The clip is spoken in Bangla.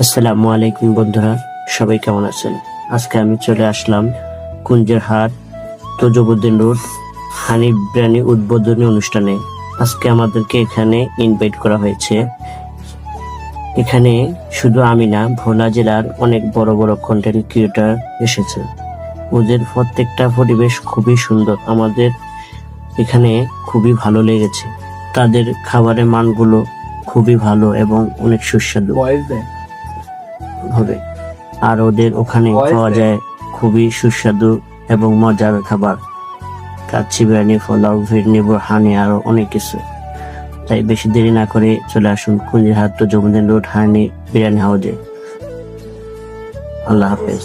আসসালামু আলাইকুম বন্ধুরা, সবাই কেমন আছেন? আজকে আমি চলে আসলাম কুঞ্জের হাট তজুবুদ্দিন রোড হানি বিরিয়ানি উদ্বোধনী অনুষ্ঠানে। আজকে আমাদেরকে এখানে ইনভাইট করা হয়েছে। এখানে শুধু আমি না, ভোলা জেলার অনেক বড় বড় কন্টেন্ট ক্রিয়েটর এসেছে। ওদের প্রত্যেকটা পরিবেশ খুবই সুন্দর, আমাদের এখানে খুবই ভালো লেগেছে। তাদের খাবারের মানগুলো খুবই ভালো এবং অনেক সুস্বাদু হবে। আর ওদের ওখানে পাওয়া যায় খুবই সুস্বাদু এবং মজার খাবার, কাচ্চি বিরিয়ানি, পোলাও, ফিরনি, হানি, আরো অনেক কিছু। তাই বেশি দেরি না করে চলে আসুন কুঞ্জির হাট তজুবুদ্দিন রোড হানি বিরিয়ানি হাউজে। আল্লাহ হাফেজ।